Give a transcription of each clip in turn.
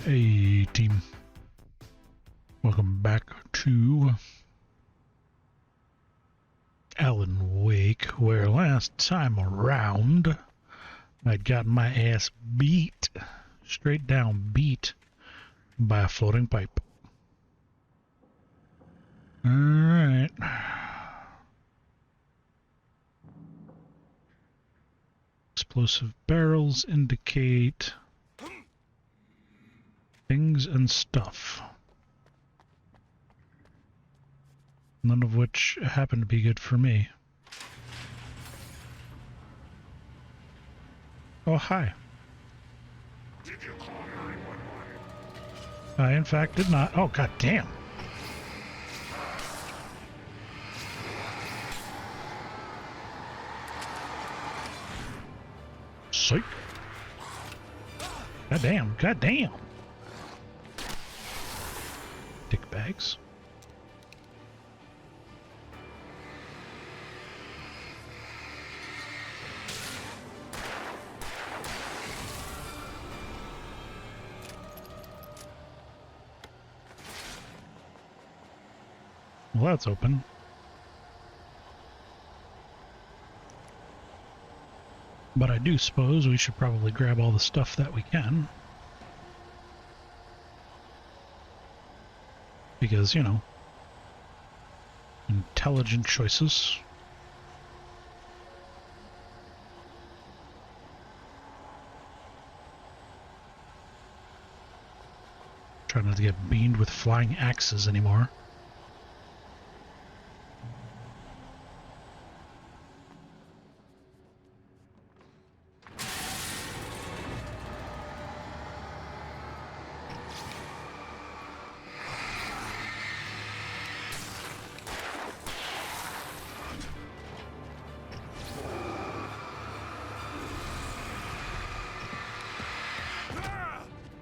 Hey team, welcome back to Alan Wake, where last time around I'd gotten my ass beat, straight down beat, by a floating pipe. Alright. Explosive barrels indicate things and stuff. None of which happen to be good for me. Oh, hi. Did you call 911? I, in fact, did not. Oh, god damn. Psych. God damn, god damn. Dick bags. Well, that's open. But I do suppose we should probably grab all the stuff that we can. Because, you know, intelligent choices. Try not to get beamed with flying axes anymore.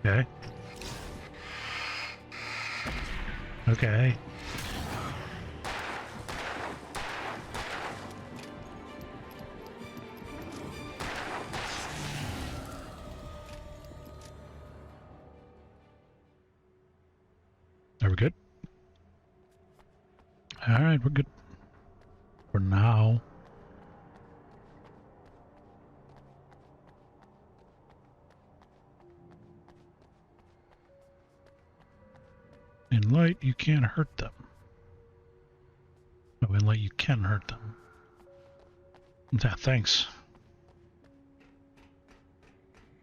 Okay. Okay. Are we good? Alright, we're good. For now. In light, you can't hurt them. Oh, in light, you can hurt them. Yeah, thanks.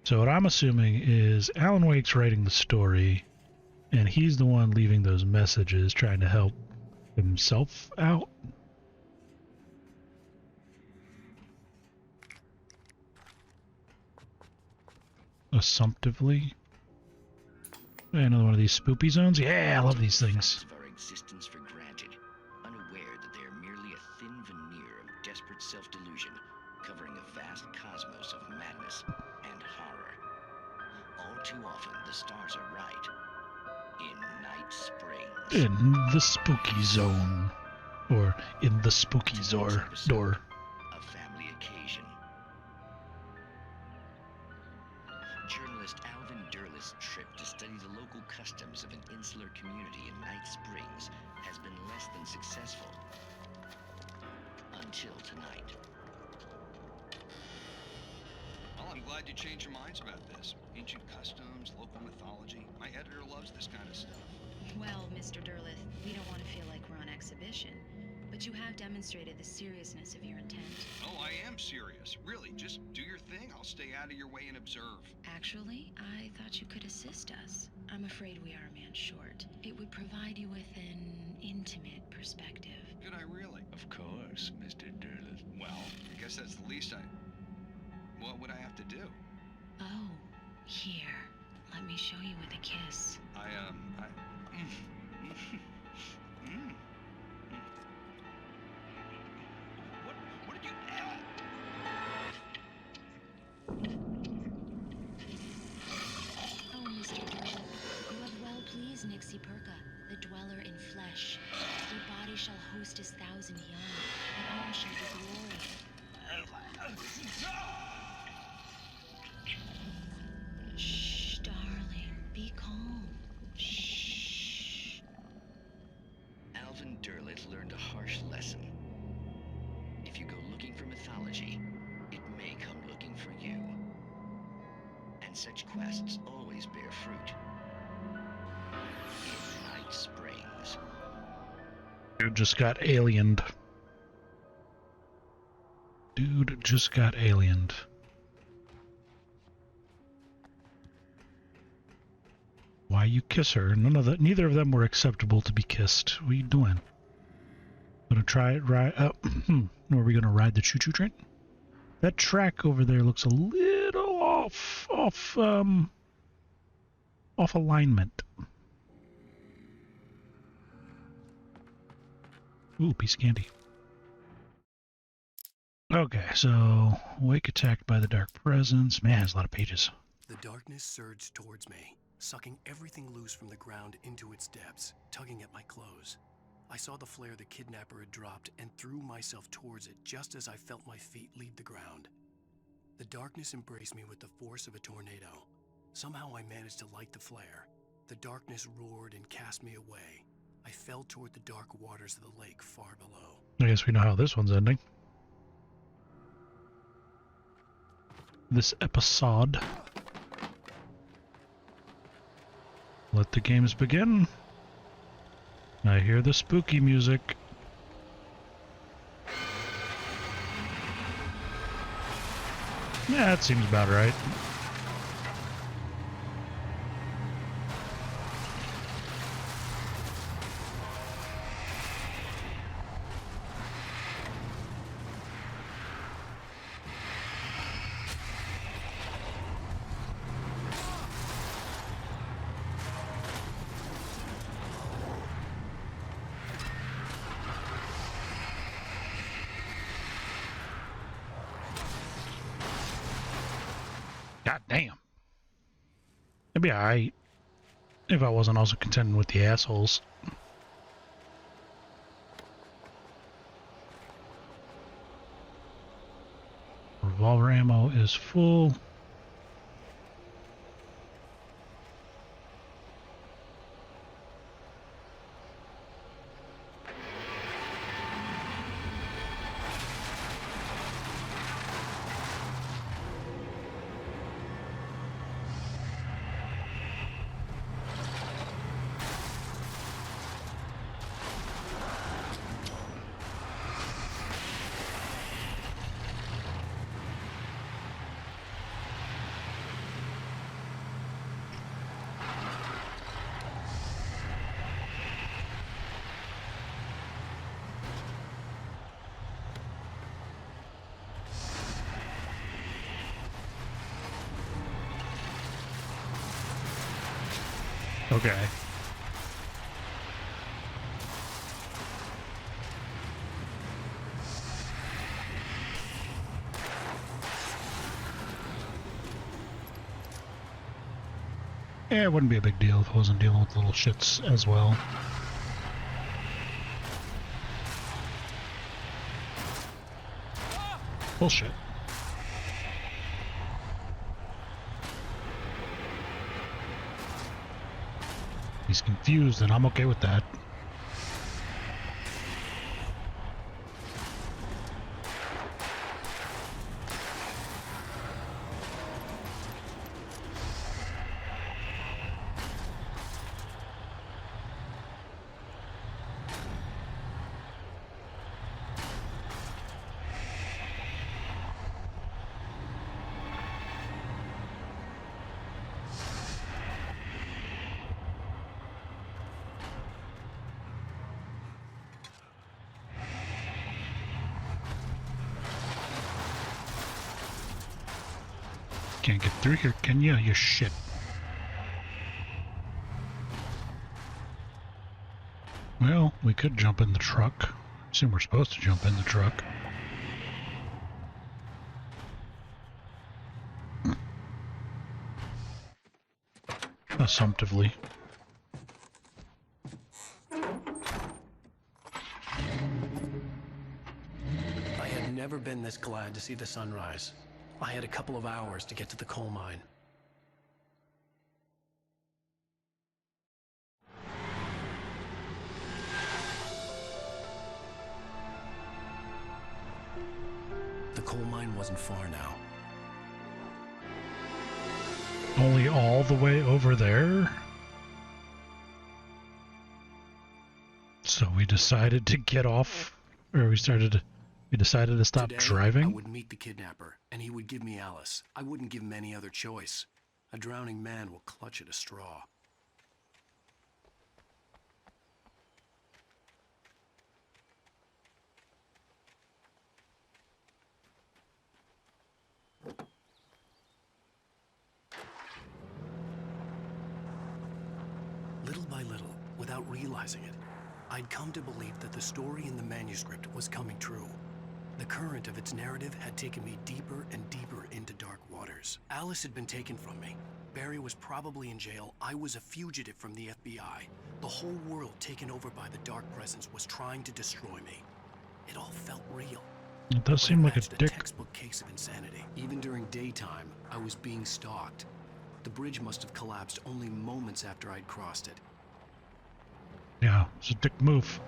So what I'm assuming is Alan Wake's writing the story, and he's the one leaving those messages trying to help himself out. Assumptively. Another one of these spoopy zones? Yeah, I love these things. Of our existence for granted, unaware that they are merely a thin veneer of desperate self-delusion, covering a vast cosmos of madness and horror. All too often, the stars are right. In Night Springs. In the spooky zone. Or in the spooky door. A family occasion. Journalist Alvin Durless' trip to study the local customs of an insular community in Night Springs has been less than successful. Until tonight. Well, I'm glad you changed your minds about this. Ancient customs, local mythology. My editor loves this kind of stuff. Well, Mr. Durlith, we don't want to feel like we're on exhibition, but you have demonstrated the seriousness of your intent. Oh, I am serious. Really, just do your thing. I'll stay out of your way and observe. Actually, I thought you could assist us. I'm afraid we are a man short. It would provide you with an intimate perspective. Could I really? Of course, Mr. Durlith. Well, I guess that's the least What would I have to do? Oh, here. Let me show you with a kiss. What did you... Oh, Mr. Durlith, you have well pleased Nixie Perka, the dweller in flesh. Your body shall host his 1,000 young, and all shall be glory. Shh, darling, be calm. and such quests always bear fruit. In Night Springs. Dude just got aliened. Dude just got aliened. Why you kiss her? Neither of them were acceptable to be kissed. What are you doing? Gonna try it right up. Are we gonna ride the choo-choo train? That track over there looks a little off alignment. Ooh, piece of candy. Okay, so wake attacked by the dark presence. Man, it's a lot of pages. The darkness surged towards me, sucking everything loose from the ground into its depths, tugging at my clothes. I saw the flare the kidnapper had dropped and threw myself towards it just as I felt my feet leave the ground. The darkness embraced me with the force of a tornado. Somehow I managed to light the flare. The darkness roared and cast me away. I fell toward the dark waters of the lake far below. I guess we know how this one's ending. This episode. Let the games begin. I hear the spooky music. Yeah, that seems about right. God damn. It'd be alright if I wasn't also contending with the assholes. Revolver ammo is full. Okay. Yeah, it wouldn't be a big deal if I wasn't dealing with little shits as well. Bullshit. He's confused, and I'm okay with that. Can't get through here, can you? You shit. Well, we could jump in the truck. Assume we're supposed to jump in the truck. Assumptively. I had never been this glad to see the sunrise. I had a couple of hours to get to the coal mine. The coal mine wasn't far now. Only all the way over there? So we decided to get off, or we decided to stop Today, I driving? would meet the kidnapper, and he would give me Alice. I wouldn't give him any other choice. A drowning man will clutch at a straw. Little by little, without realizing it, I'd come to believe that the story in the manuscript was coming true. The current of its narrative had taken me deeper and deeper into dark waters. Alice had been taken from me. Barry was probably in jail. I was a fugitive from the FBI. The whole world taken over by the dark presence was trying to destroy me. It all felt real. It does But seem it like a matched dick. textbook case of insanity. Even during daytime, I was being stalked. The bridge must have collapsed only moments after I'd crossed it. Yeah, it's a dick move.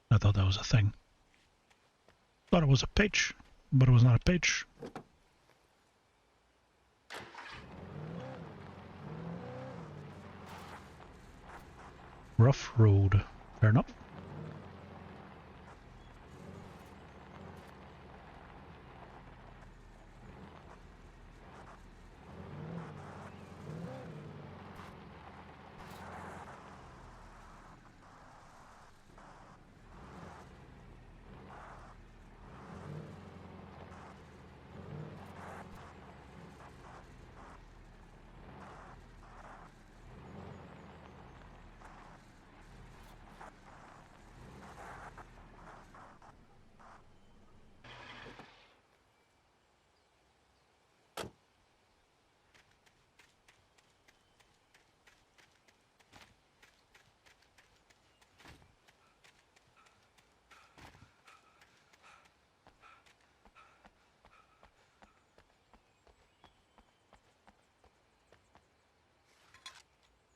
I thought that was a thing. Thought it was a page, but it was not a page. Rough road. Fair enough.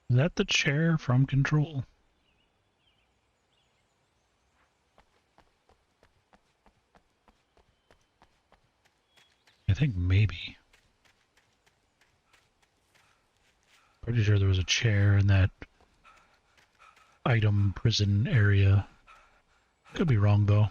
Is that the chair from Control? I think maybe. Pretty sure there was a chair in that item prison area. Could be wrong though.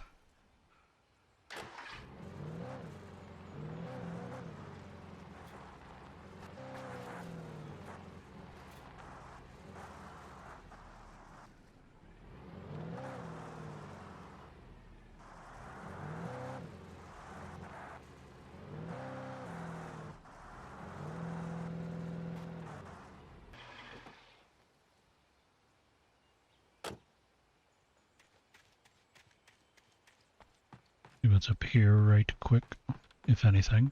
See what's up here right quick, if anything.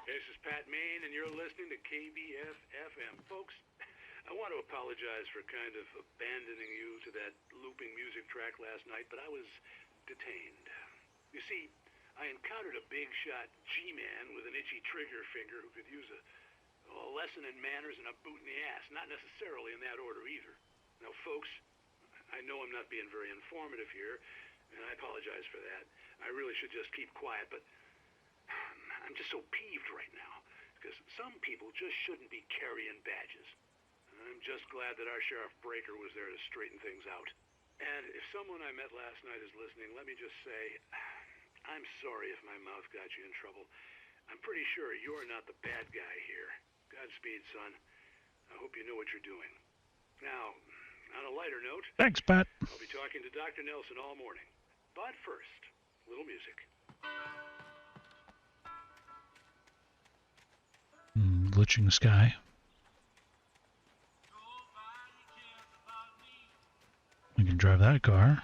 This is Pat Main, and you're listening to KBF FM. Folks, I want to apologize for kind of abandoning you to that looping music track last night, but I was detained. You see, I encountered a big shot G-man with an itchy trigger finger who could use a lesson in manners and a boot in the ass. Not necessarily in that order either. Now, folks, I know I'm not being very informative here, and I apologize for that. I really should just keep quiet, but I'm just so peeved right now, because some people just shouldn't be carrying badges. I'm just glad that our Sheriff Breaker was there to straighten things out. And if someone I met last night is listening, let me just say, I'm sorry if my mouth got you in trouble. I'm pretty sure you're not the bad guy here. Godspeed, son. I hope you know what you're doing. Now, on a lighter note, Thanks, Pat. I'll be talking to Dr. Nelson all morning. But first, a little music. Glitching sky. We can drive that car.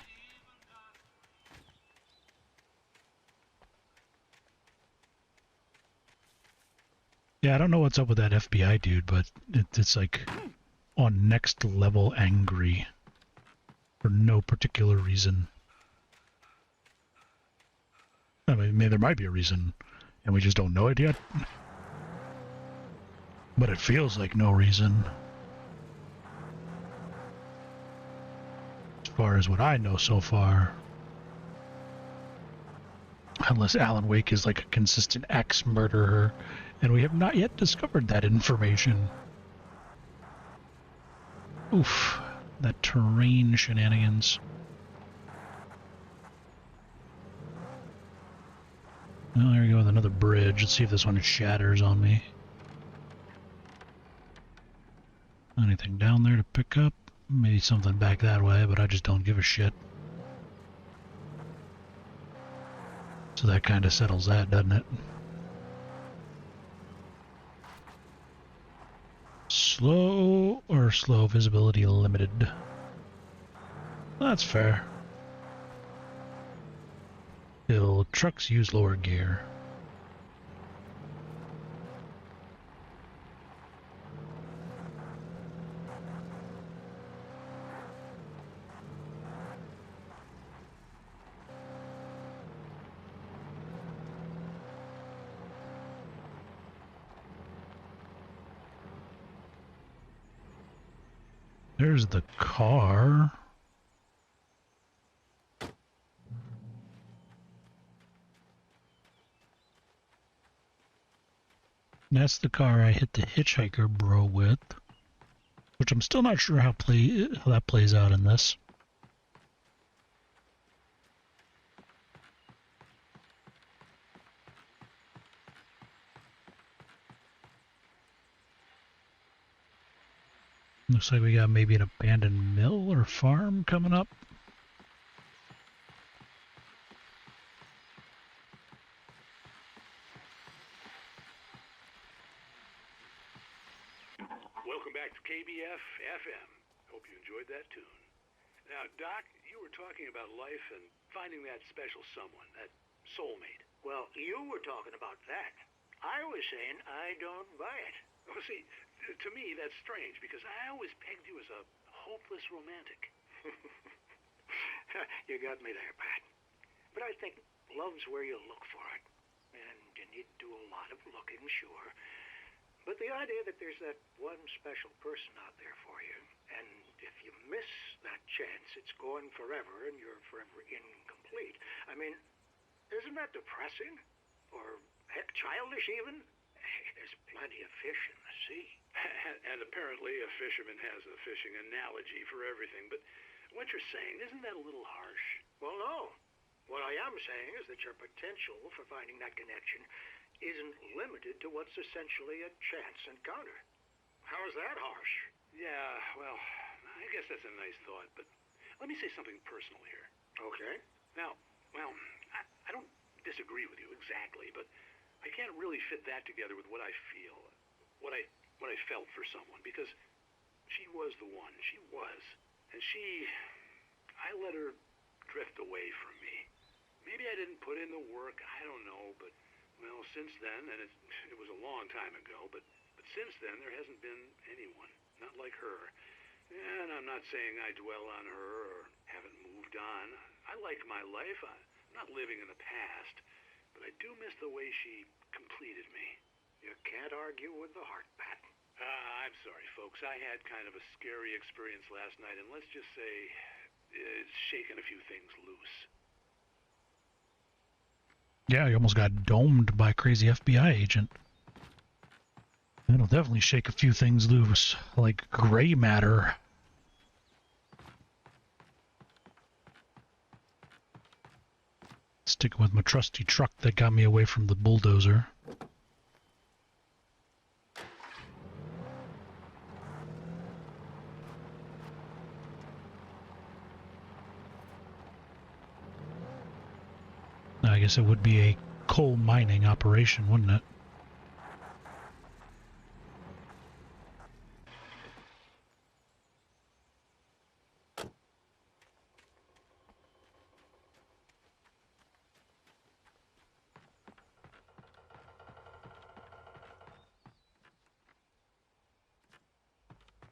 Yeah, I don't know what's up with that FBI dude, but it's like on next level angry for no particular reason. I mean, there might be a reason, and we just don't know it yet. But it feels like no reason. As far as what I know so far. Unless Alan Wake is like a consistent ex-murderer, and we have not yet discovered that information. Oof, that terrain shenanigans. Well, there we go with another bridge. Let's see if this one shatters on me. Anything down there to pick up? Maybe something back that way, but I just don't give a shit. So that kind of settles that, doesn't it? Slow visibility limited. That's fair. Still, trucks use lower gear. There's the car. That's the car I hit the hitchhiker bro with, which I'm still not sure how that plays out in this. Looks like we got maybe an abandoned mill or farm coming up. Welcome back to KBF FM. Hope you enjoyed that tune. Now, Doc, you were talking about life and finding that special someone, that soulmate. Well, you were talking about that. I was saying I don't buy it. Oh, see, to me that's strange because I always pegged you as a hopeless romantic. You got me there, Pat. But I think love's where you look for it. And you need to do a lot of looking, sure. But the idea that there's that one special person out there for you, and if you miss that chance, it's gone forever and you're forever incomplete. I mean, isn't that depressing? Or, heck, childish even? There's plenty of fish in the sea. And apparently a fisherman has a fishing analogy for everything. But what you're saying, isn't that a little harsh? Well, no. What I am saying is that your potential for finding that connection isn't limited to what's essentially a chance encounter. How is that harsh? Yeah, well, I guess that's a nice thought, but let me say something personal here. Okay. Now, well, I don't disagree with you exactly, but I can't really fit that together with what I feel, what I felt for someone, because she was the one. She was. And I let her drift away from me. Maybe I didn't put in the work, I don't know, but, well, since then, and it was a long time ago, but since then there hasn't been anyone, not like her. And I'm not saying I dwell on her or haven't moved on. I like my life. I'm not living in the past, but I do miss the way she completed me. You can't argue with the heart, Pat. I'm sorry, folks. I had kind of a scary experience last night, and let's just say it's shaken a few things loose. Yeah, you almost got domed by a crazy FBI agent. That'll definitely shake a few things loose, like gray matter. Sticking with my trusty truck that got me away from the bulldozer. I guess it would be a coal mining operation, wouldn't it?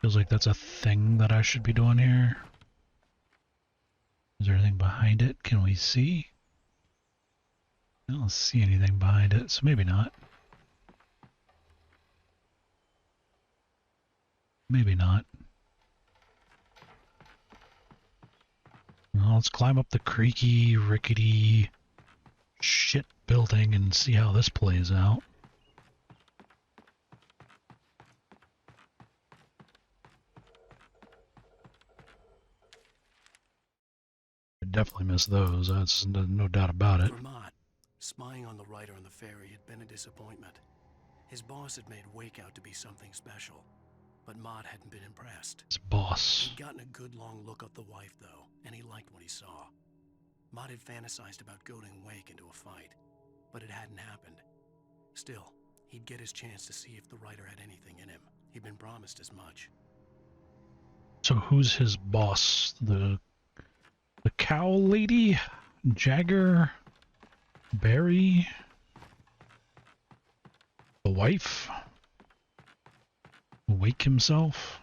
Feels like that's a thing that I should be doing here. Is there anything behind it? Can we see? I don't see anything behind it, so maybe not. Maybe not. Well, let's climb up the creaky, rickety shit building and see how this plays out. I definitely miss those. That's no doubt about it. For Mott, spying on the writer on the ferry had been a disappointment. His boss had made Wake out to be something special, but Mott hadn't been impressed. His boss. He'd gotten a good long look at the wife, though, and he liked what he saw. Mott had fantasized about goading Wake into a fight, but it hadn't happened. Still, he'd get his chance to see if the writer had anything in him. He'd been promised as much. So who's his boss? The cow lady? Jagger? Barry? The wife? Wake himself?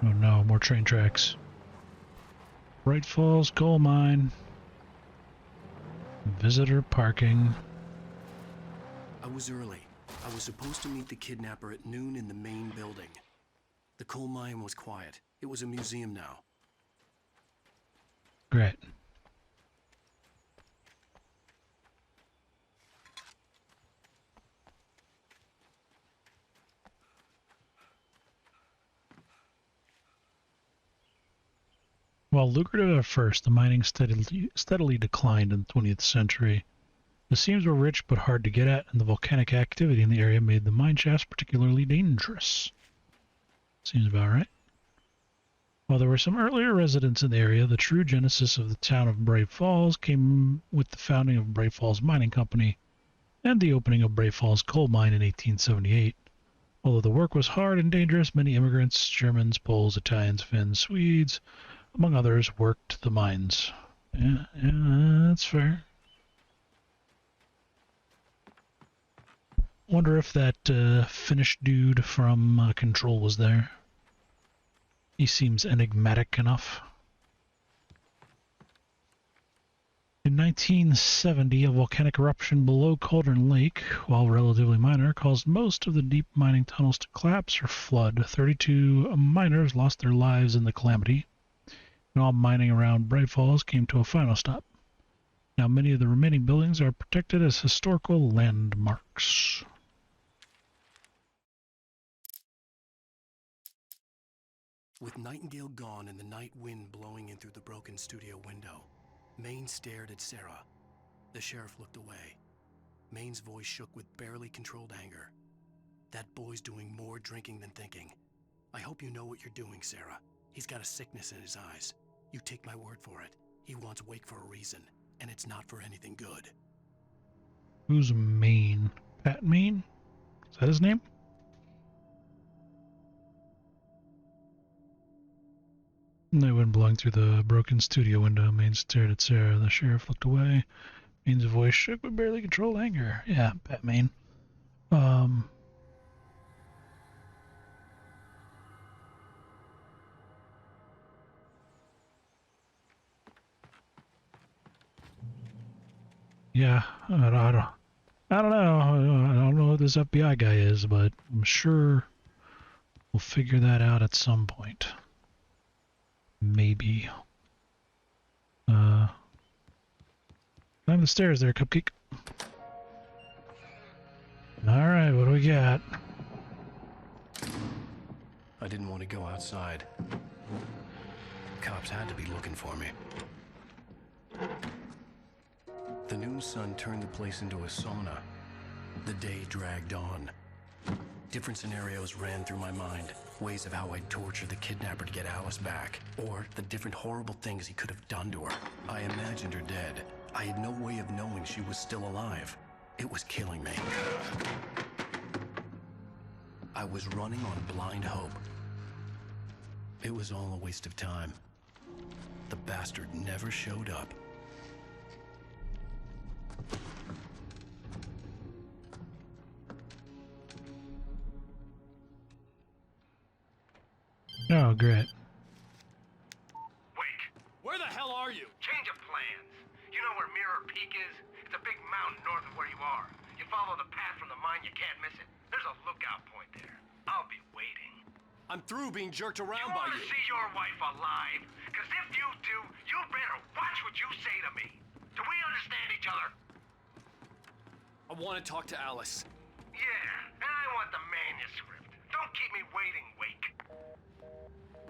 Oh no, more train tracks. Bright Falls coal mine. Visitor parking. I was early. I was supposed to meet the kidnapper at noon in the main building. The coal mine was quiet. It was a museum now. Great. While lucrative at first, the mining steadily declined in the 20th century. The seams were rich but hard to get at, and the volcanic activity in the area made the mine shafts particularly dangerous. Seems about right. While there were some earlier residents in the area, the true genesis of the town of Brave Falls came with the founding of Brave Falls Mining Company and the opening of Brave Falls Coal Mine in 1878. Although the work was hard and dangerous, many immigrants, Germans, Poles, Italians, Finns, Swedes, among others, worked the mines. Yeah, that's fair. Wonder if that Finnish dude from Control was there. He seems enigmatic enough. In 1970, a volcanic eruption below Cauldron Lake, while relatively minor, caused most of the deep mining tunnels to collapse or flood. 32 miners lost their lives in the calamity, and all mining around Bright Falls came to a final stop. Now many of the remaining buildings are protected as historical landmarks. With Nightingale gone and the night wind blowing in through the broken studio window, Maine stared at Sarah. The sheriff looked away. Maine's voice shook with barely controlled anger. That boy's doing more drinking than thinking. I hope you know what you're doing, Sarah. He's got a sickness in his eyes. You take my word for it. He wants Wake for a reason, and it's not for anything good. Who's Maine? Pat Maine? Is that his name? They went blowing through the broken studio window. Maine stared at Sarah. The sheriff looked away. Maine's voice shook with barely controlled anger. Yeah, Pat Maine. Yeah, I don't know. I don't know who this FBI guy is, but I'm sure we'll figure that out at some point. Maybe. Climb the stairs there, Cupcake. Alright, what do we got? I didn't want to go outside. Cops had to be looking for me. The noon sun turned the place into a sauna. The day dragged on. Different scenarios ran through my mind. Ways of how I'd torture the kidnapper to get Alice back. Or the different horrible things he could have done to her. I imagined her dead. I had no way of knowing she was still alive. It was killing me. I was running on blind hope. It was all a waste of time. The bastard never showed up. Oh, great. Wait, where the hell are you? Change of plans. You know where Mirror Peak is? It's a big mountain north of where you are. You follow the path from the mine, you can't miss it. There's a lookout point there. I'll be waiting. I'm through being jerked You around by want you. to see your wife alive? Because if you do, you better watch what you say to me. Do we understand each other? I want to talk to Alice. Yeah, and I want the manuscript. Don't keep me waiting, Wake.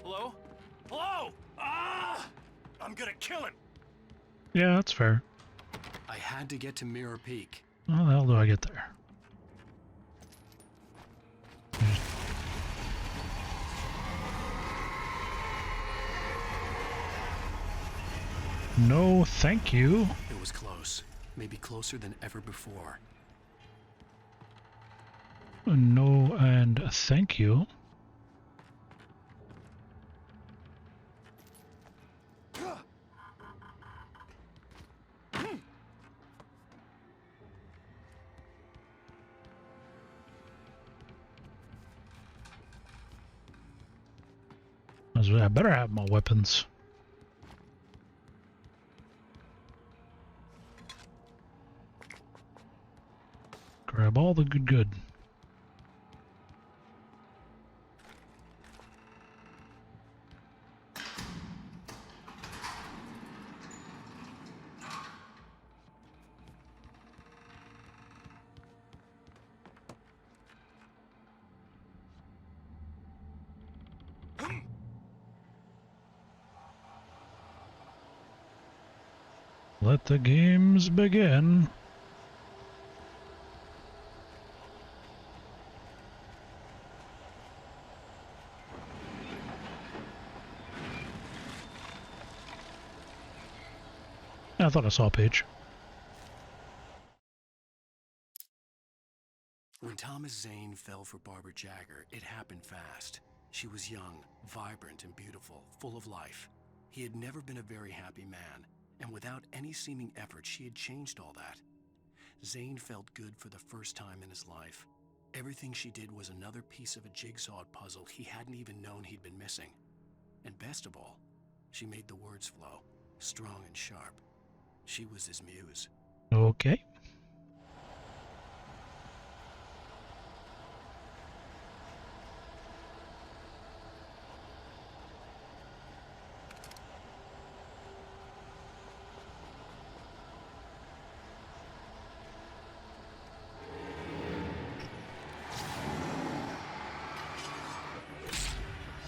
Hello? Hello! Ah! I'm gonna kill him! Yeah, that's fair. I had to get to Mirror Peak. How the hell do I get there? No, thank you. It was close. Maybe closer than ever before. No, and thank you. I better have my weapons. Grab all the good. Let the games begin. I thought I saw a page. When Thomas Zane fell for Barbara Jagger, it happened fast. She was young, vibrant, and beautiful, full of life. He had never been a very happy man, and without any seeming effort, she had changed all that. Zane felt good for the first time in his life. Everything she did was another piece of a jigsaw puzzle he hadn't even known he'd been missing. And best of all, she made the words flow, strong and sharp. She was his muse. Okay.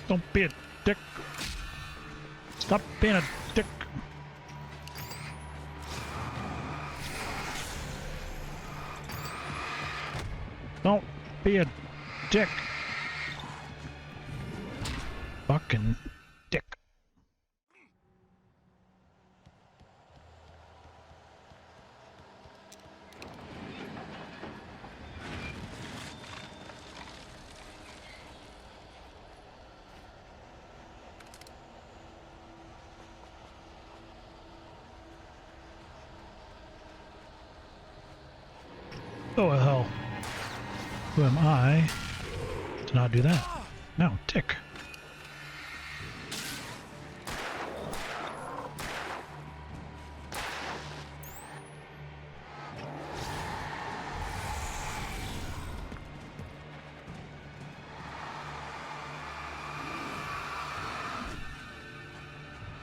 Don't be a dick. Stop being a dick. Don't be a dick. Fucking dick. Oh hell. Who am I to not do that? No, tick.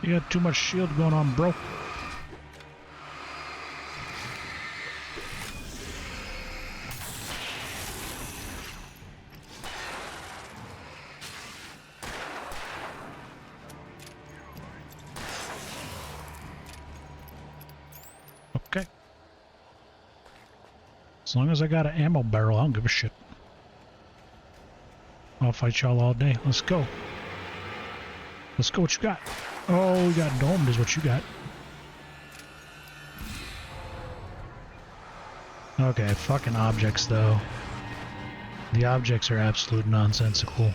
You got too much shield going on, bro. Okay. As long as I got an ammo barrel, I don't give a shit. I'll fight y'all all day. Let's go. Let's go. What you got? Oh, you got domed is what you got. Okay, fucking objects though. The objects are absolute nonsensical.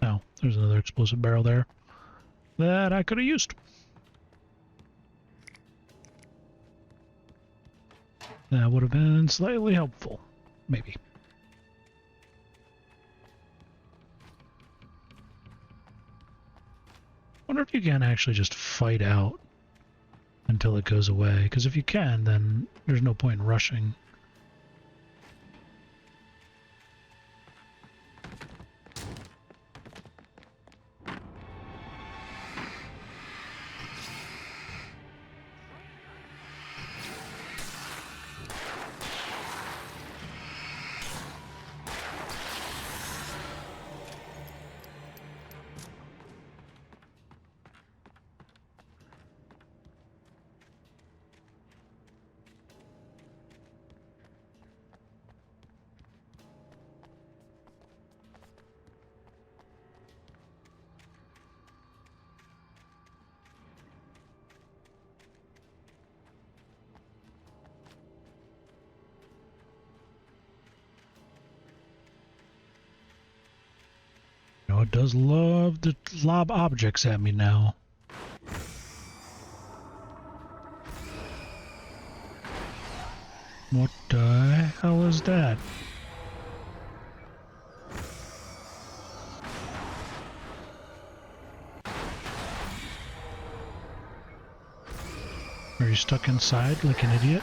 Oh, there's another explosive barrel there that I could have used. That would have been slightly helpful. Maybe. Wonder if you can actually just fight out until it goes away. Because if you can, then there's no point in rushing. You know, it does love to lob objects at me now. What the hell is that? Are you stuck inside like an idiot?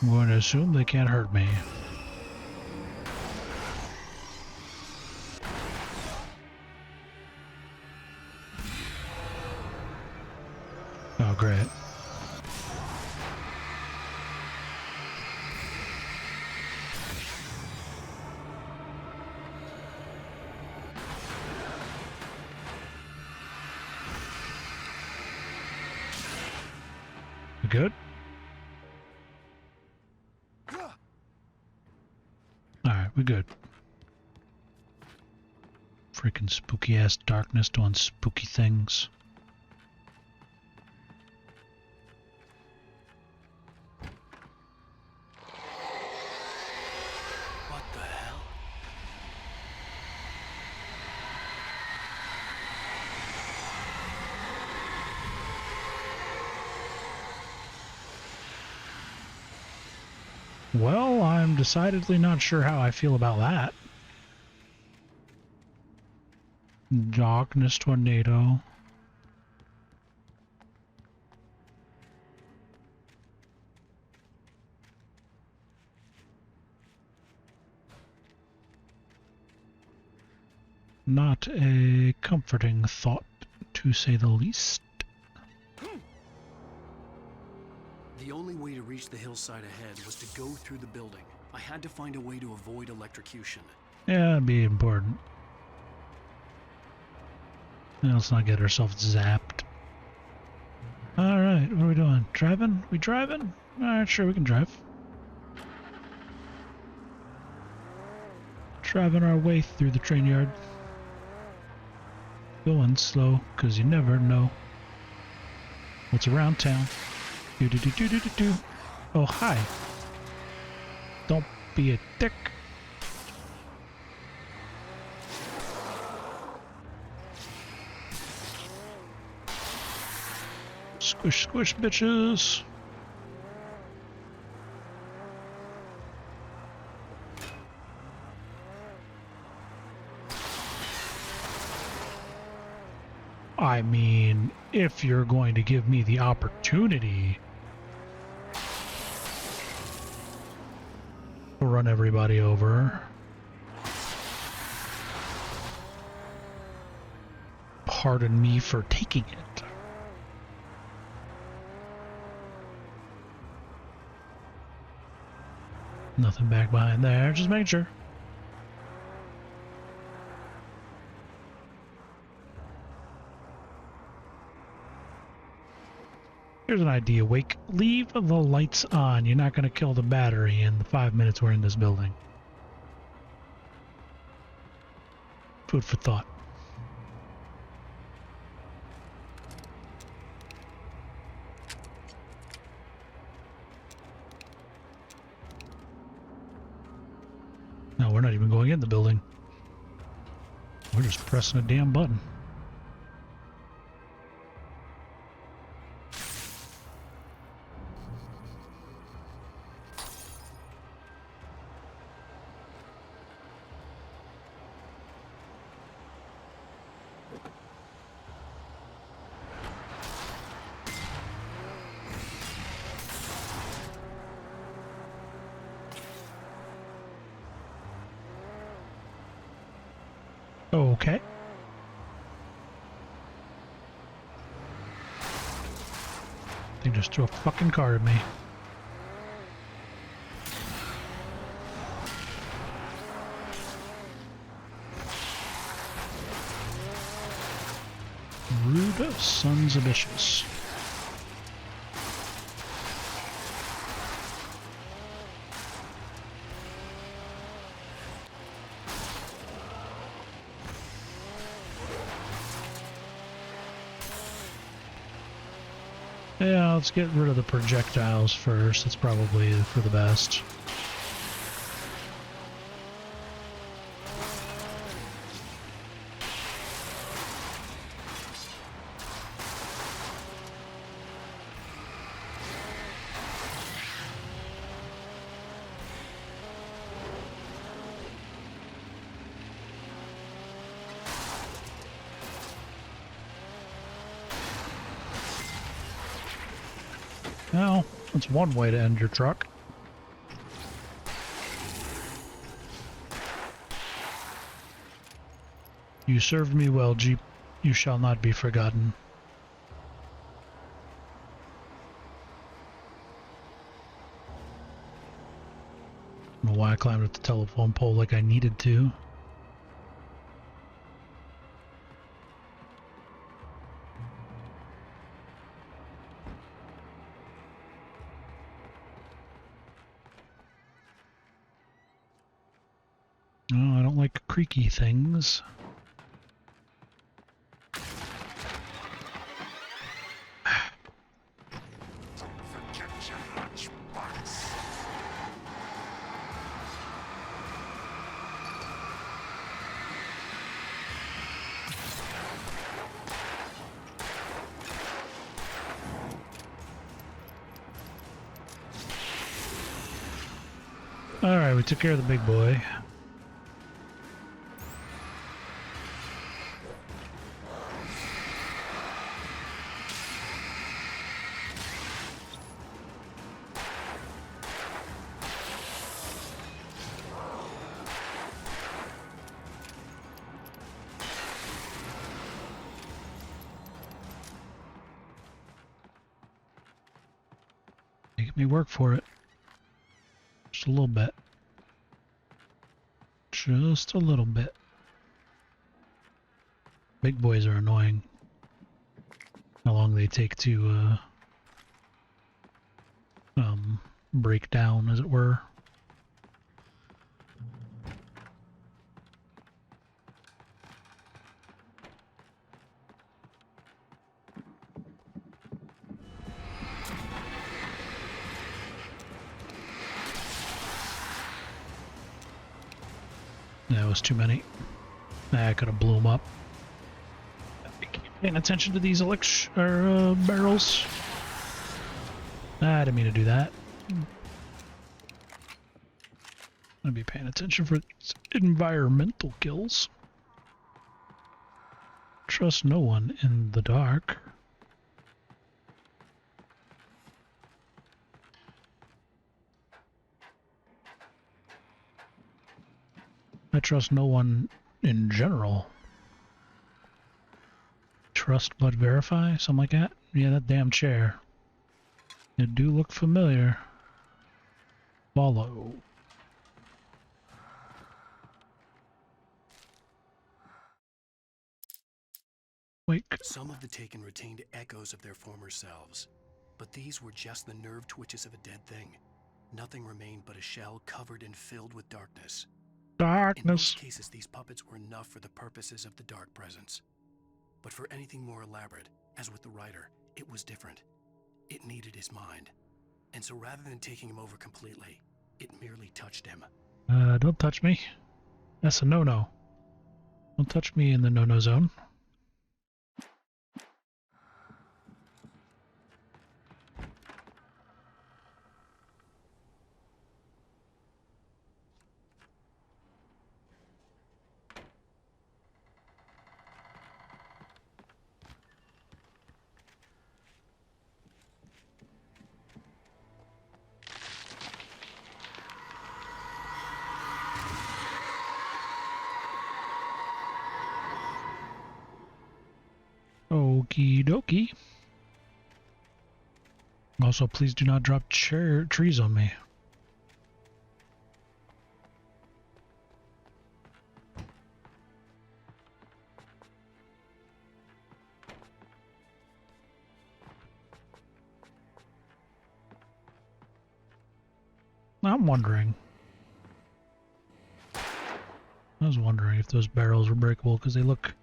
I'm going to assume they can't hurt me. Oh, great. We good? Alright, we good. Freaking spooky ass darkness doing spooky things. What the hell? Well, I'm decidedly not sure how I feel about that. Darkness tornado. Not a comforting thought, to say the least. The only way to reach the hillside ahead was to go through the building. I had to find a way to avoid electrocution. Yeah, it'd be important. Now, let's not get ourselves zapped. Alright, what are we doing? Driving? We driving? Alright, sure, we can drive. Driving our way through the train yard. Going slow, cause you never know what's around town. Do. Oh, hi. Don't be a dick. Squish, squish, bitches. I mean, if you're going to give me the opportunity to run everybody over. Pardon me for taking it. Nothing back behind there, just making sure. Here's an idea, Wake. Leave the lights on. You're not going to kill the battery in the 5 minutes we're in this building. Food for thought. No, we're not even going in the building. We're just pressing a damn button. Okay. They just threw a fucking car at me. Rude sons of bitches. Yeah, let's get rid of the projectiles first. It's probably for the best. Well, that's one way to end your truck. You served me well, Jeep. You shall not be forgotten. I don't know why I climbed up the telephone pole like I needed to. Oh, I don't like creaky things. Alright, we took care of the big boy. Make me work for it. Just a little bit. Just a little bit. Big boys are annoying. How long they take to break down, as it were. That was too many. I could have blew them up. Paying attention to these barrels. I didn't mean to do that. I'm gonna be paying attention for environmental kills. Trust no one in the dark. I trust no one in general. Trust but verify? Something like that? Yeah, that damn chair. It do look familiar. Follow. Wake. Some of the taken retained echoes of their former selves, but these were just the nerve twitches of a dead thing. Nothing remained but a shell covered and filled with darkness. In Darkness. most cases, these puppets were enough for the purposes of the Dark Presence. But for anything more elaborate, as with the writer, it was different. It needed his mind. And so rather than taking him over completely, it merely touched him. Don't touch me. That's a no-no. Don't touch me in the no-no zone. Okie dokie. Also, please do not drop trees on me. I'm wondering. I was wondering if those barrels were breakable because they look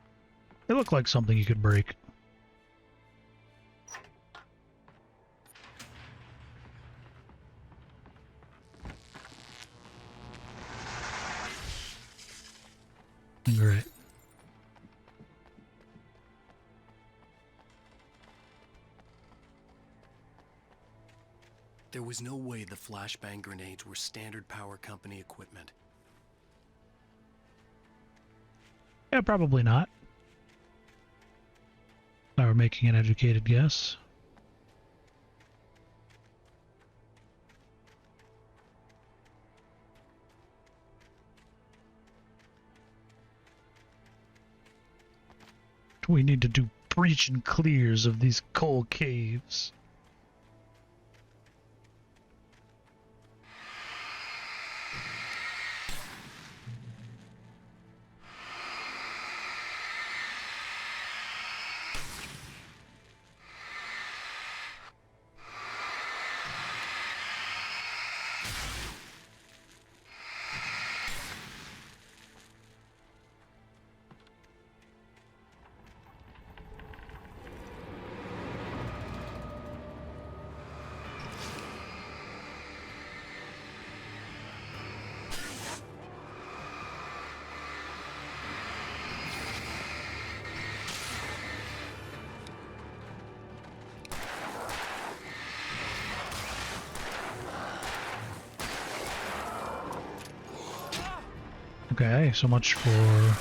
like something you could break. Great. There was no way the flashbang grenades were standard power company equipment. Yeah, probably not. If I were making an educated guess. We need to do breach and clears of these coal caves. Okay, so much for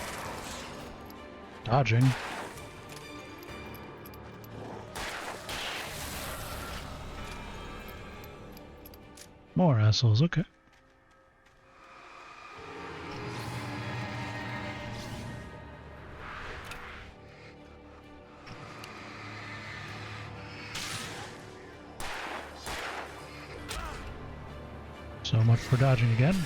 dodging. More assholes, okay. So much for dodging again.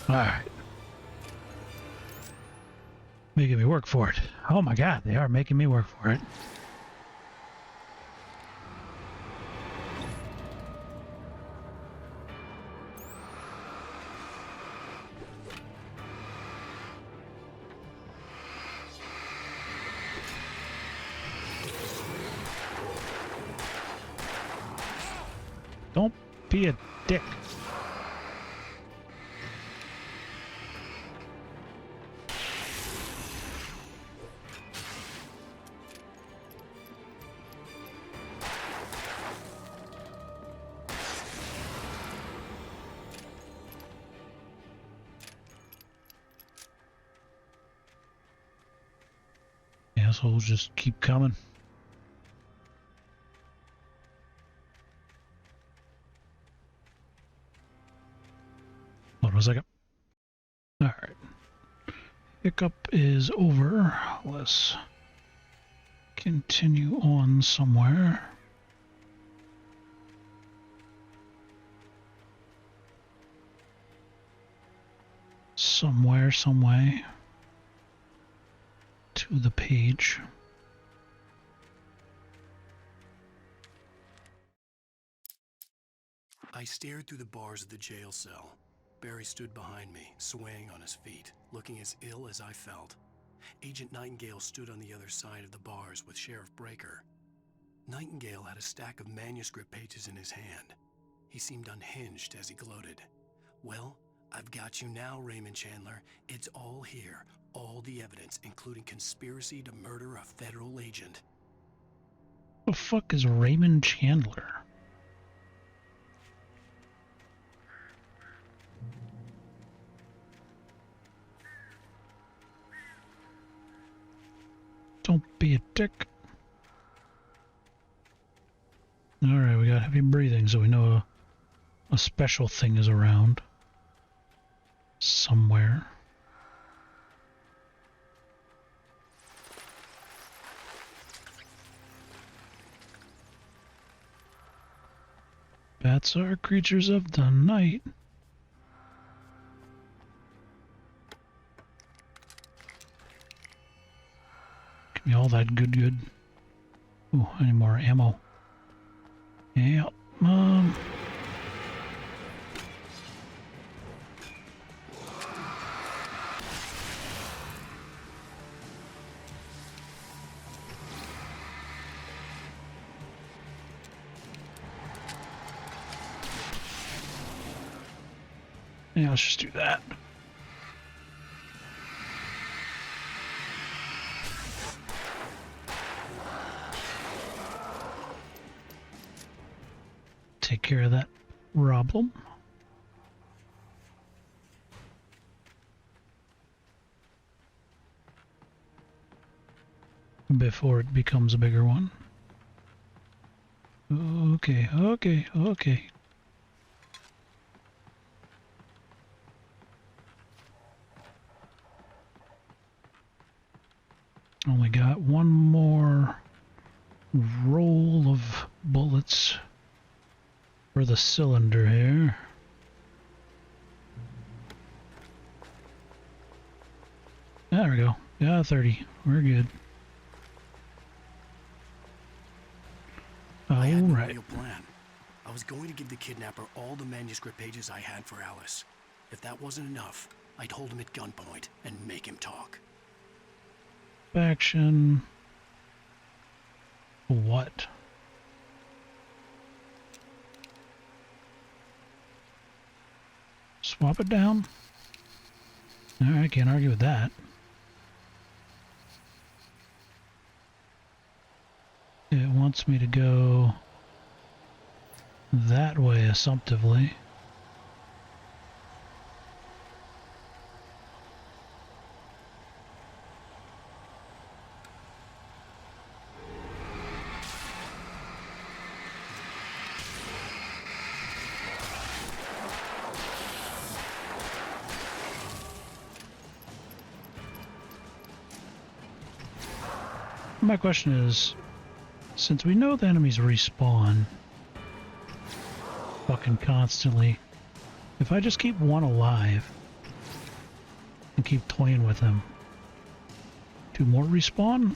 Alright. Making me work for it. Oh my god, they are making me work for it. Don't be a dick. Assholes just keep coming. Hold on a second. Alright. Pickup is over. Let's continue on somewhere. Somewhere, some way to the page. I stared through the bars of the jail cell. Barry stood behind me, swaying on his feet, looking as ill as I felt. Agent Nightingale stood on the other side of the bars with Sheriff Breaker. Nightingale had a stack of manuscript pages in his hand. He seemed unhinged as he gloated. "Well, I've got you now, Raymond Chandler. It's all here. All the evidence, including conspiracy to murder a federal agent." The fuck is Raymond Chandler? Don't be a dick. Alright, we got heavy breathing, so we know a special thing is around. Somewhere. Bats are creatures of the night. Give me all that good. Ooh, I need more ammo. Yeah, yeah, let's just do that. Take care of that problem. Before it becomes a bigger one. Okay. Only got one more roll of bullets for the cylinder here. There we go. Yeah, 30. We're good. I had no Alright. real plan. I was going to give the kidnapper all the manuscript pages I had for Alice. If that wasn't enough, I'd hold him at gunpoint and make him talk. Action. What? Swap it down. Alright, can't argue with that. It wants me to go that way assumptively. My question is, since we know the enemies respawn fucking constantly, if I just keep one alive and keep toying with them, do more respawn?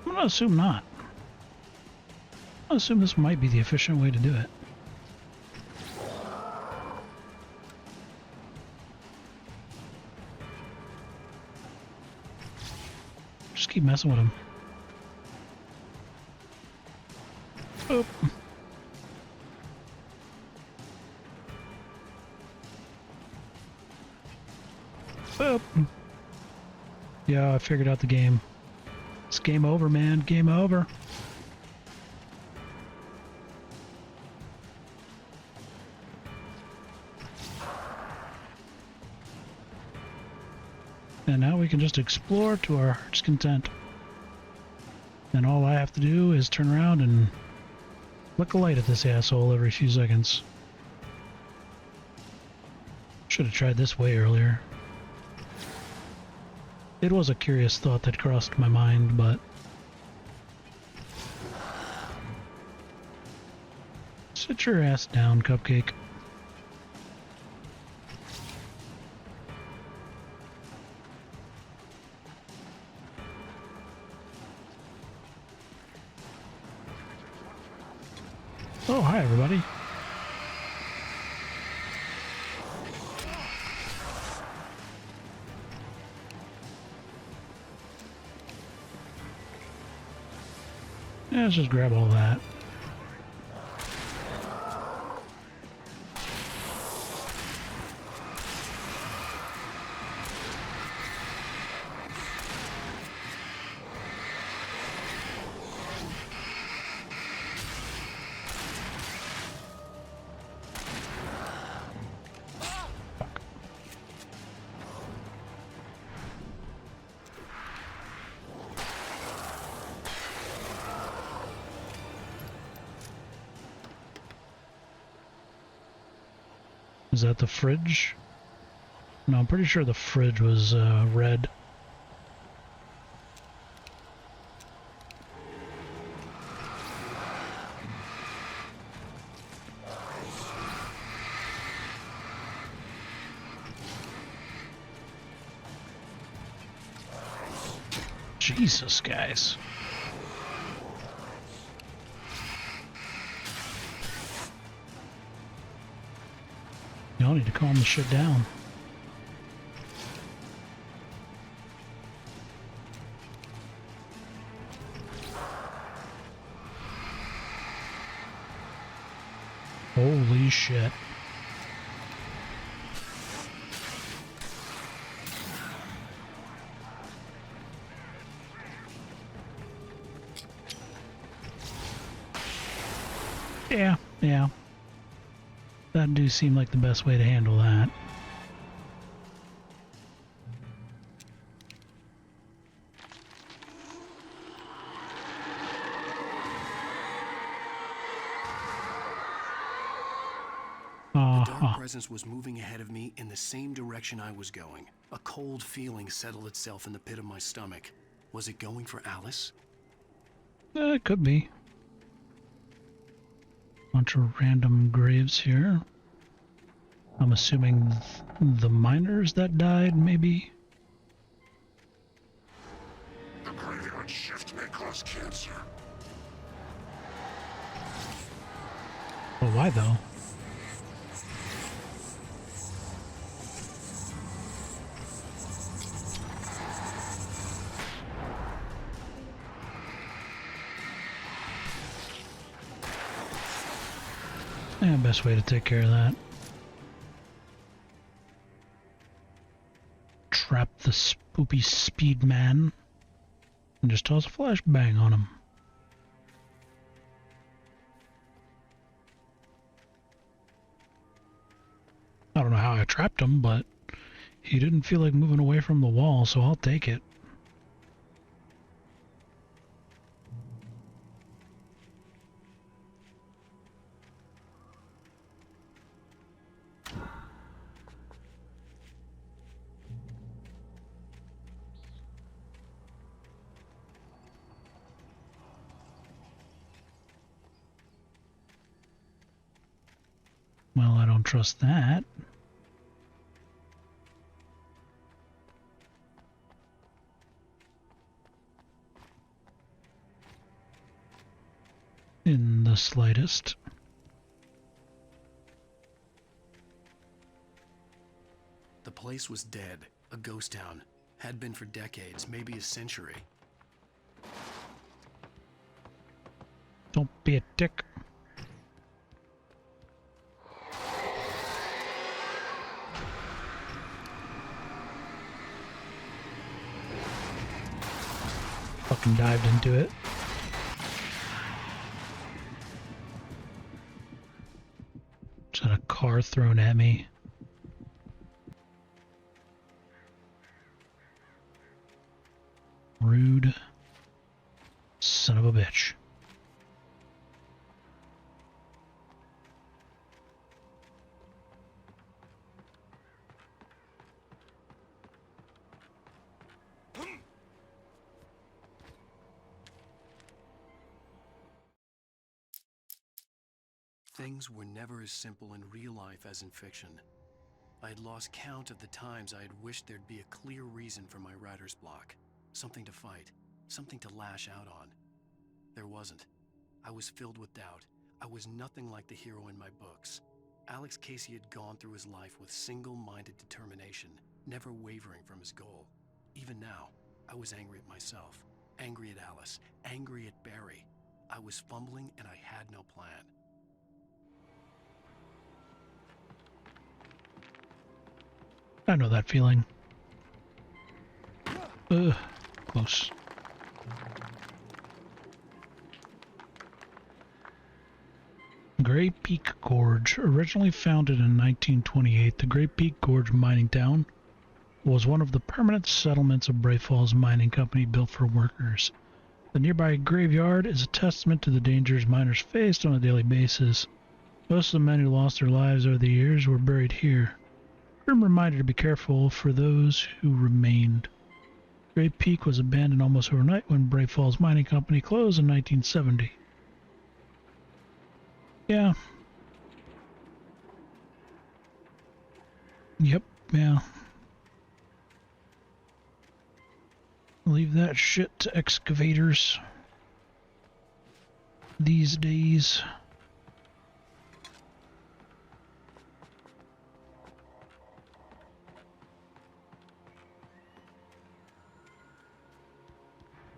I'm gonna assume not. I'm gonna assume this might be the efficient way to do it. Just keep messing with him. Oop. Oop. Yeah, I figured out the game. It's game over, man. Game over. And now we can just explore to our heart's content. And all I have to do is turn around and Flick a light at this asshole every few seconds. Should have tried this way earlier. It was a curious thought that crossed my mind, but... Sit your ass down, Cupcake. Oh, hi everybody. Yeah, let's just grab all that. Is that the fridge? No, I'm pretty sure the fridge was red. Jesus, guys. Y'all need to calm the shit down. Holy shit. Yeah. That do seem like the best way to handle that. The dark presence was moving ahead of me in the same direction I was going. A cold feeling settled itself in the pit of my stomach. Was it going for Alice? It could be. Bunch of random graves here. I'm assuming the miners that died, maybe? The graveyard shift may cause cancer. Well, why though? Yeah, best way to take care of that. Trap the spoopy speed man and just toss a flashbang on him. I don't know how I trapped him, but he didn't feel like moving away from the wall, so I'll take it. Well, I don't trust that. In the slightest. The place was dead, a ghost town. Had been for decades, maybe a century. Don't be a dick. Fucking dived into it. Just had a car thrown at me. Rude son of a bitch. Things were never as simple in real life as in fiction. I had lost count of the times I had wished there'd be a clear reason for my writer's block. Something to fight, something to lash out on. There wasn't. I was filled with doubt. I was nothing like the hero in my books. Alex Casey had gone through his life with single-minded determination, never wavering from his goal. Even now, I was angry at myself, angry at Alice, angry at Barry. I was fumbling and I had no plan. I know that feeling. Close. Great Peak Gorge. Originally founded in 1928, the Great Peak Gorge mining town was one of the permanent settlements of Bray Falls Mining Company built for workers. The nearby graveyard is a testament to the dangers miners faced on a daily basis. Most of the men who lost their lives over the years were buried here. Grim reminder to be careful for those who remained. Great Peak was abandoned almost overnight when Bray Falls Mining Company closed in 1970. Yeah. Yep, yeah. Leave that shit to excavators these days.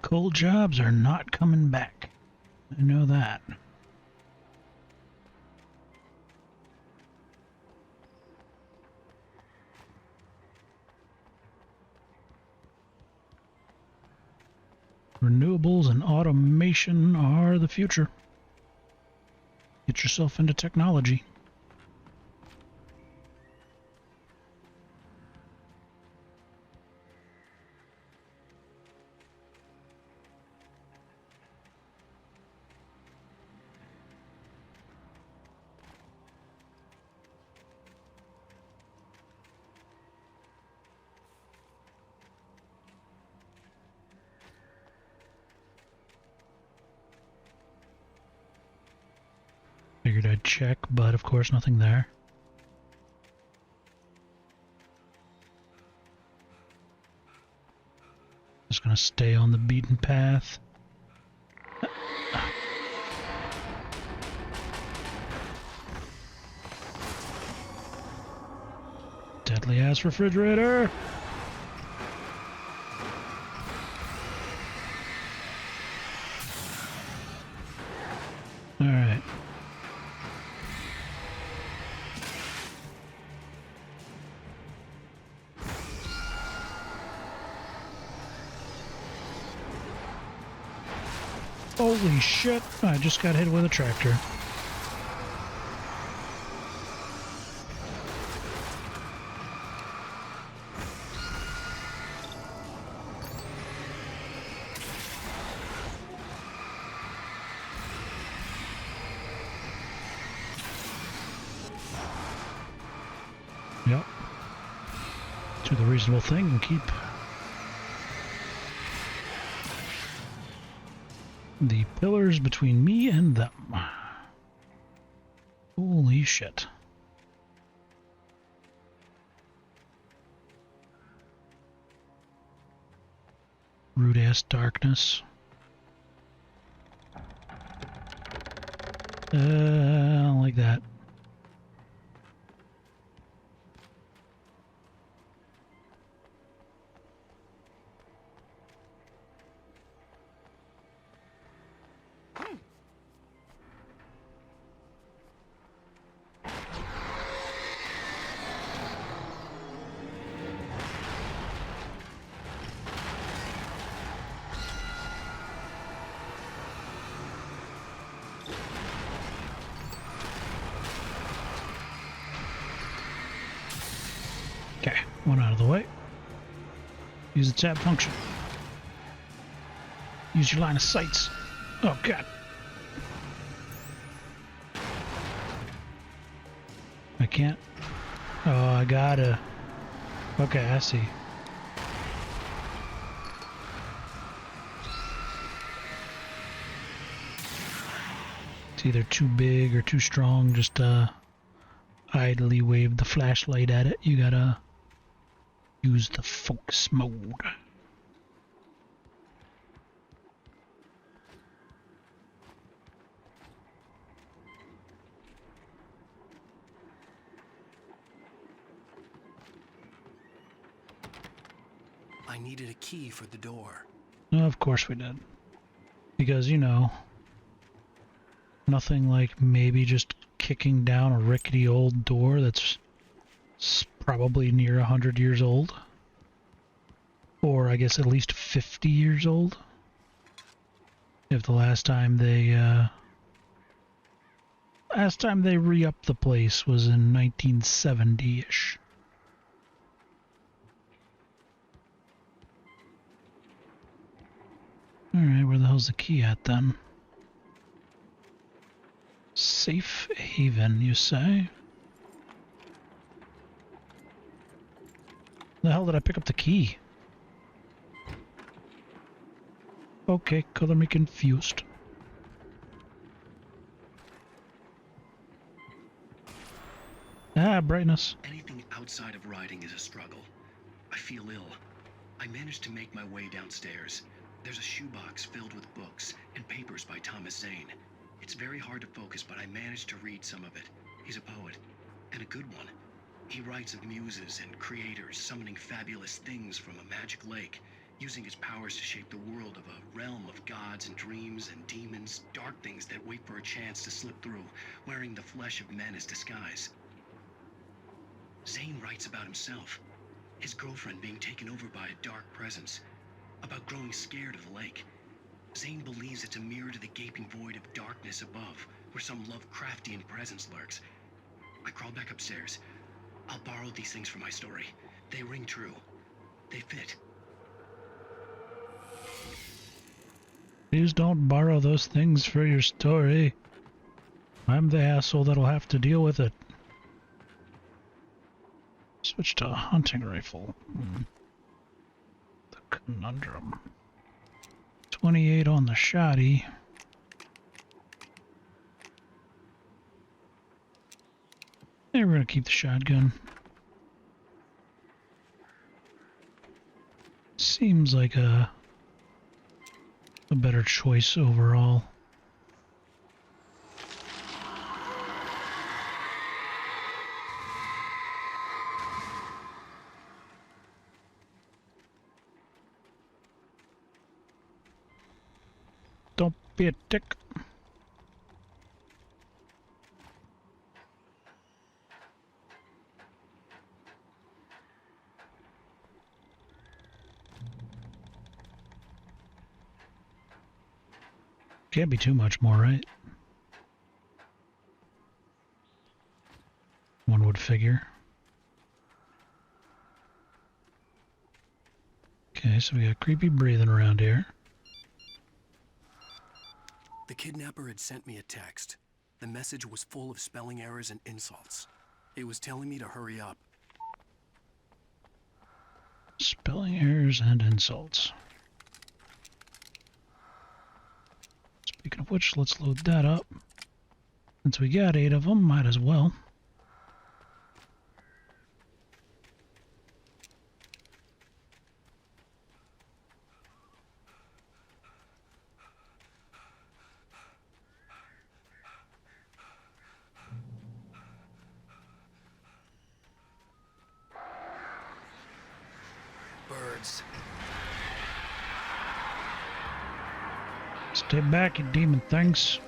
Coal jobs are not coming back. I know that. Renewables and automation are the future. Get yourself into technology. Figured I'd check, but of course nothing there. Just gonna stay on the beaten path. Deadly ass refrigerator! Alright. Holy shit, I just got hit with a tractor. Yep. Do the reasonable thing and keep the pillars between me and them. Holy shit. Rude ass darkness. I don't like that. Okay, one out of the way. Use the tab function. Use your line of sights. Oh god. I can't. Oh, I gotta. Okay, I see. It's either too big or too strong. Just idly wave the flashlight at it. You gotta use the focus mode. I needed a key for the door. Of course we did. Because, you know, nothing like maybe just kicking down a rickety old door that's probably near 100 years old. Or I guess at least 50 years old. If the last time they re-upped the place was in 1970-ish. Alright, where the hell's the key at then? Safe haven, you say? The hell did I pick up the key? Okay, color me confused. Ah, brightness. Anything outside of riding is a struggle. I feel ill. I managed to make my way downstairs. There's a shoebox filled with books and papers by Thomas Zane. It's very hard to focus, but I managed to read some of it. He's a poet, and a good one. He writes of muses and creators summoning fabulous things from a magic lake, using his powers to shape the world of a realm of gods and dreams and demons, dark things that wait for a chance to slip through, wearing the flesh of men as disguise. Zane writes about himself, his girlfriend being taken over by a dark presence, about growing scared of the lake. Zane believes it's a mirror to the gaping void of darkness above, where some Lovecraftian presence lurks. I crawl back upstairs. I'll borrow these things for my story. They ring true. They fit. Please don't borrow those things for your story. I'm the asshole that'll have to deal with it. Switch to a hunting rifle. The conundrum. 28 on the shoddy. And we're gonna keep the shotgun. Seems like a better choice overall. Don't be a dick. Can't be too much more, right? One would figure. Okay, so we got creepy breathing around here. The kidnapper had sent me a text. The message was full of spelling errors and insults. It was telling me to hurry up. Spelling errors and insults. Speaking of which, let's load that up. Since we got 8 of them, might as well. Birds. Stay back, you demon things.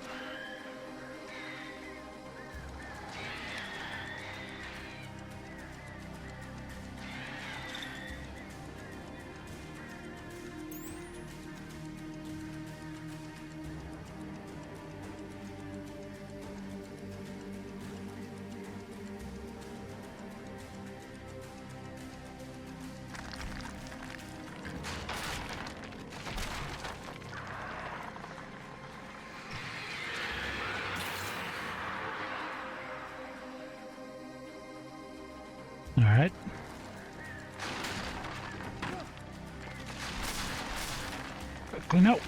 All right. Clean out.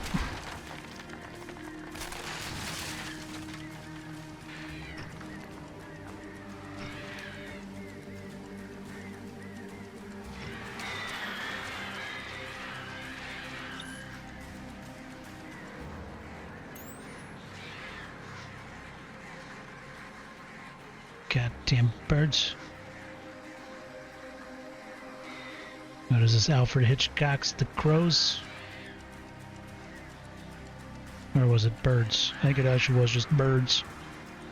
Goddamn birds. What is this, Alfred Hitchcock's The Crows? Or was it birds? I think it actually was just birds.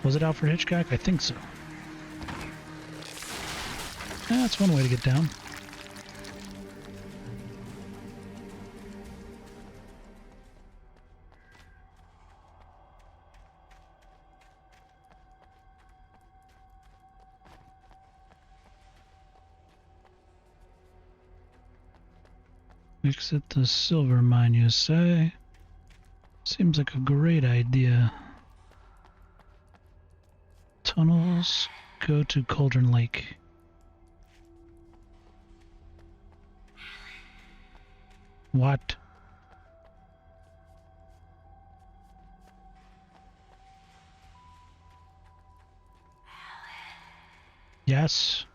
Was it Alfred Hitchcock? I think so. That's one way to get down. Exit the silver mine, you say? Seems like a great idea. Tunnels go to Cauldron Lake. What? Yes.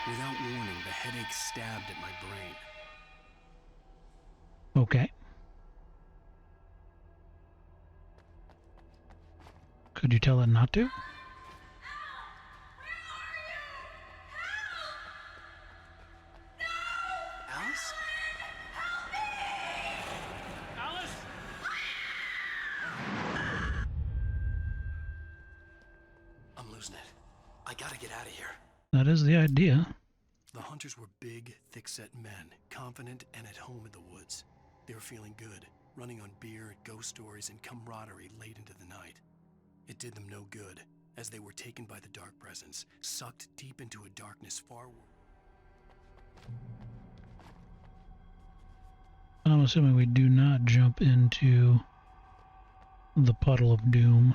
Without warning, the headache stabbed at my brain. Okay. Could you tell it not to? Alice? Alice? I'm losing it. I gotta get out of here. That is the idea. The hunters were big, thick-set men, confident and at home in the woods. They were feeling good, running on beer, ghost stories, and camaraderie late into the night. It did them no good, as they were taken by the dark presence, sucked deep into a darkness far. I'm assuming we do not jump into the puddle of doom.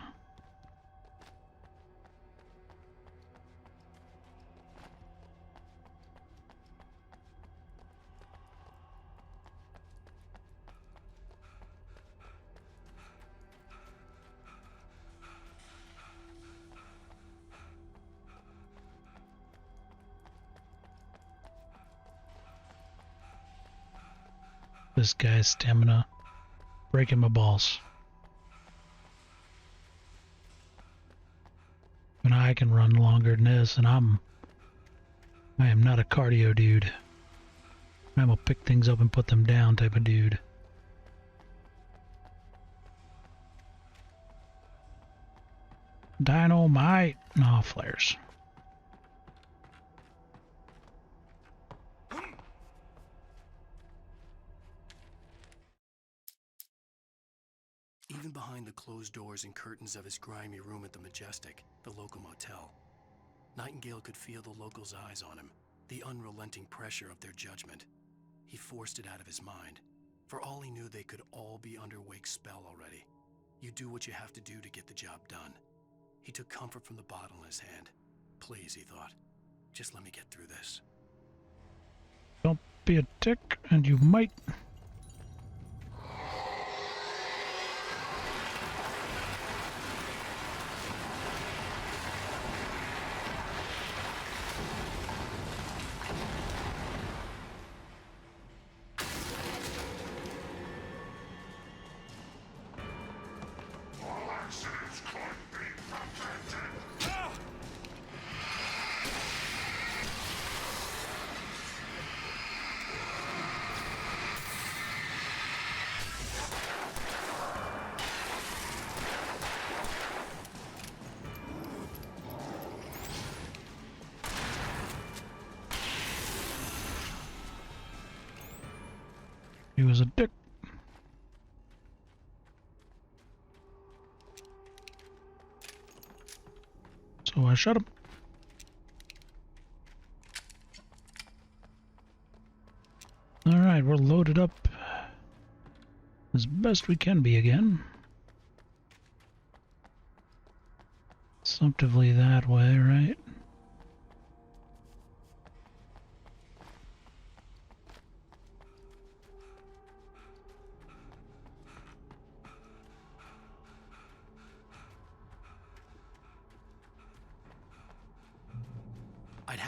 This guy's stamina breaking my balls. And I can run longer than this, and I am not a cardio dude. I'm a pick things up and put them down type of dude. Dynamite! No, flares. Even behind the closed doors and curtains of his grimy room at the Majestic, the local motel, Nightingale could feel the locals' eyes on him, the unrelenting pressure of their judgment. He forced it out of his mind. For all he knew, they could all be under Wake's spell already. You do what you have to do to get the job done. He took comfort from the bottle in his hand. Please, he thought, just let me get through this. Don't be a dick, and you might. All accidents could be prevented. He was a dick. So I shot him. Alright, we're loaded up as best we can be again. Assumptively that way, right?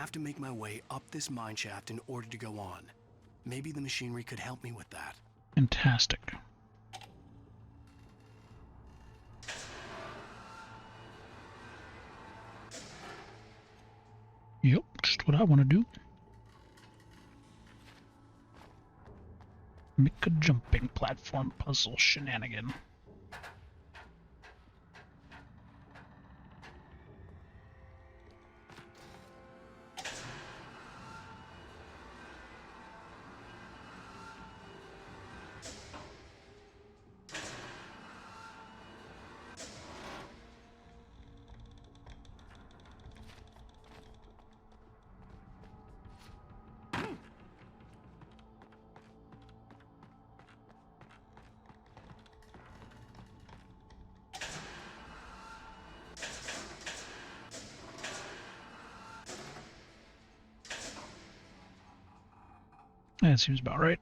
have to make my way up this mine shaft in order to go on. Maybe the machinery could help me with that. Fantastic. Yep, just what I want to do. Make a jumping platform puzzle shenanigan. That seems about right.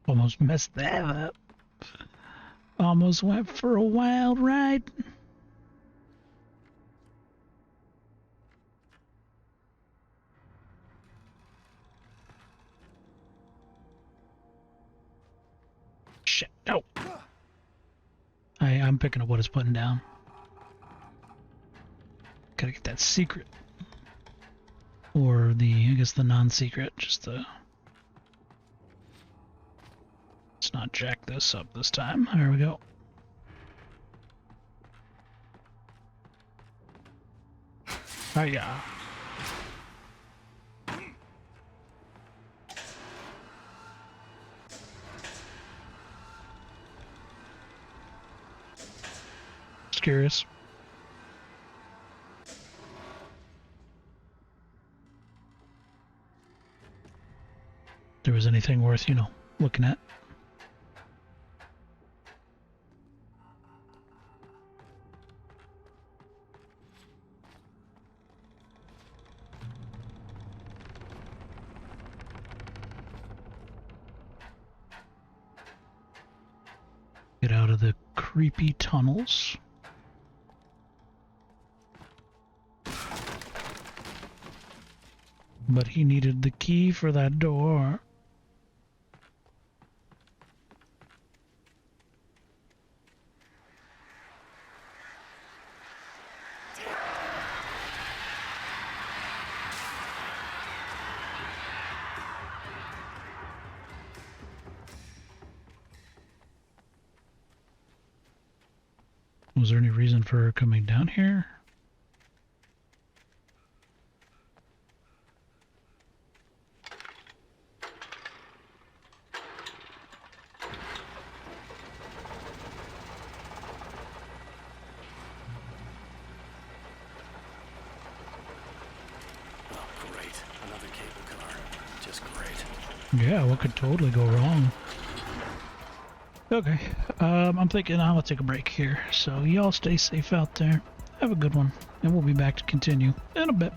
Almost messed that up. Almost went for a wild ride. Shit, no. I'm picking up what it's putting down. Gotta get that secret. Or I guess the non-secret, just the... Let's not jack this up this time. There we go. Hiya. Just curious. If there was anything worth, looking at. Get out of the creepy tunnels. But he needed the key for that door. Was there any reason for her coming down here? Oh, great. Another cable car. Just great. Yeah, what could totally go wrong? Okay, I'm thinking I'm gonna take a break here. So y'all stay safe out there. Have a good one, and we'll be back to continue in a bit.